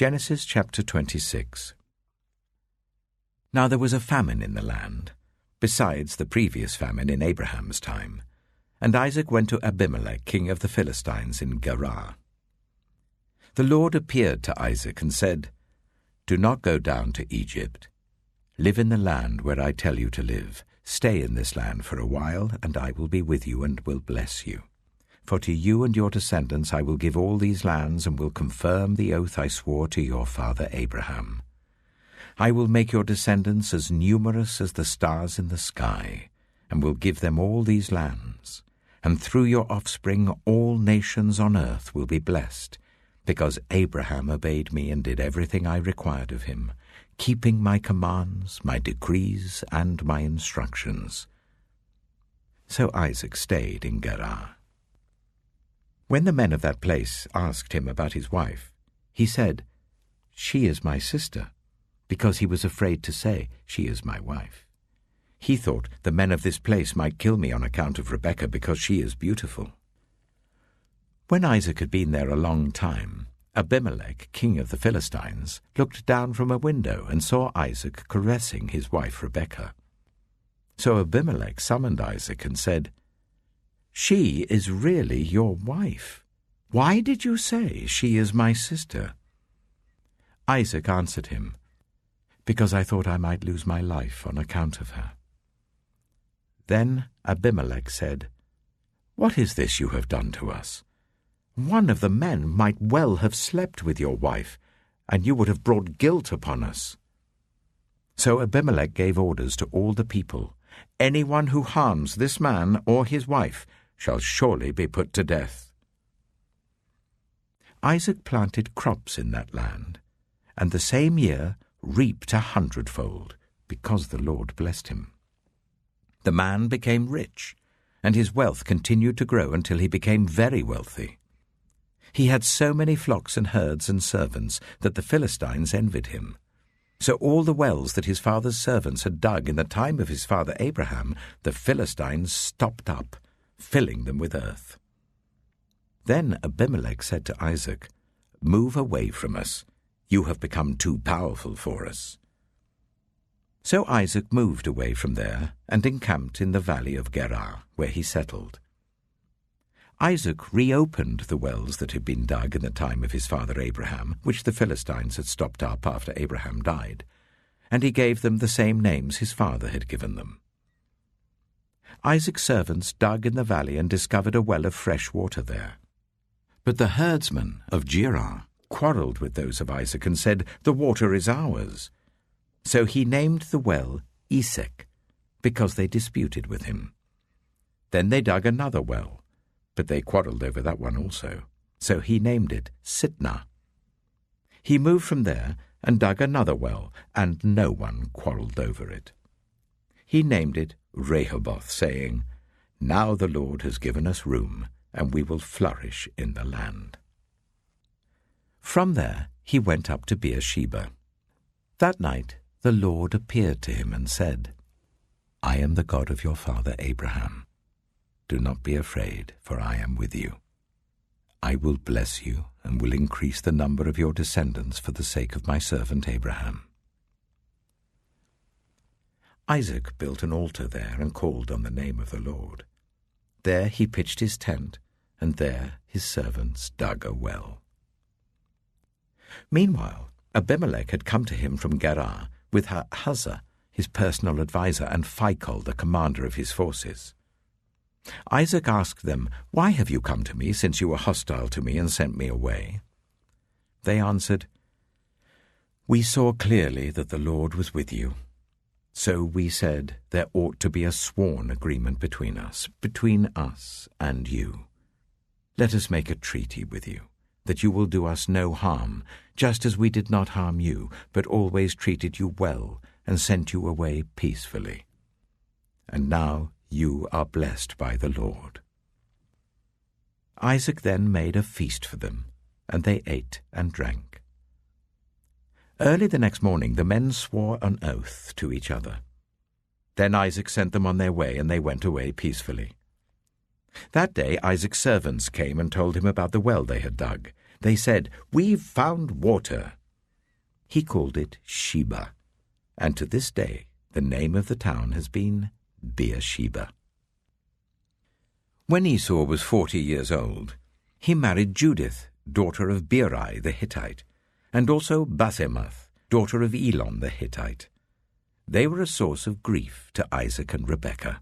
Genesis chapter 26. Now there was a famine in the land, besides the previous famine in Abraham's time, and Isaac went to Abimelech, king of the Philistines, in Gerar. The Lord appeared to Isaac and said, "Do not go down to Egypt. Live in the land where I tell you to live. Stay in this land for a while, and I will be with you and will bless you. For to you and your descendants I will give all these lands, and will confirm the oath I swore to your father Abraham. I will make your descendants as numerous as the stars in the sky, and will give them all these lands. And through your offspring all nations on earth will be blessed, because Abraham obeyed me and did everything I required of him, keeping my commands, my decrees, and my instructions." So Isaac stayed in Gerar. When the men of that place asked him about his wife, he said, "She is my sister," because he was afraid to say, "She is my wife." He thought the men of this place might kill me on account of Rebekah, because she is beautiful. When Isaac had been there a long time, Abimelech, king of the Philistines, looked down from a window and saw Isaac caressing his wife Rebekah. So Abimelech summoned Isaac and said, "She is really your wife. Why did you say, 'She is my sister'?" Isaac answered him, "Because I thought I might lose my life on account of her." Then Abimelech said, "What is this you have done to us? One of the men might well have slept with your wife, and you would have brought guilt upon us." So Abimelech gave orders to all the people, "Anyone who harms this man or his wife shall surely be put to death." Isaac planted crops in that land, and the same year reaped 100-fold, because the Lord blessed him. The man became rich, and his wealth continued to grow until he became very wealthy. He had so many flocks and herds and servants that the Philistines envied him. So all the wells that his father's servants had dug in the time of his father Abraham, the Philistines stopped up, filling them with earth. Then Abimelech said to Isaac, "Move away from us. You have become too powerful for us." So Isaac moved away from there and encamped in the valley of Gerar, where he settled. Isaac reopened the wells that had been dug in the time of his father Abraham, which the Philistines had stopped up after Abraham died, and he gave them the same names his father had given them. Isaac's servants dug in the valley and discovered a well of fresh water there. But the herdsmen of Gerar quarreled with those of Isaac and said, "The water is ours." So he named the well Esek, because they disputed with him. Then they dug another well, but they quarreled over that one also. So he named it Sitnah. He moved from there and dug another well, and no one quarreled over it. He named it Rehoboth, saying, "Now the Lord has given us room, and we will flourish in the land." From there he went up to Beersheba. That night the Lord appeared to him and said, "I am the God of your father Abraham. Do not be afraid, for I am with you. I will bless you and will increase the number of your descendants for the sake of my servant Abraham." Isaac built an altar there and called on the name of the Lord. There he pitched his tent, and there his servants dug a well. Meanwhile, Abimelech had come to him from Gerar with Huzzah, his personal adviser, and Phicol, the commander of his forces. Isaac asked them, "Why have you come to me, since you were hostile to me and sent me away?" They answered, "We saw clearly that the Lord was with you. So we said there ought to be a sworn agreement between us and you. Let us make a treaty with you, that you will do us no harm, just as we did not harm you, but always treated you well and sent you away peacefully. And now you are blessed by the Lord." Isaac then made a feast for them, and they ate and drank. Early the next morning the men swore an oath to each other. Then Isaac sent them on their way, and they went away peacefully. That day Isaac's servants came and told him about the well they had dug. They said, "We've found water." He called it Sheba, and to this day the name of the town has been Beersheba. When Esau was 40 years old, he married Judith, daughter of Beeri the Hittite, and also Basemath, daughter of Elon the Hittite. They were a source of grief to Isaac and Rebekah.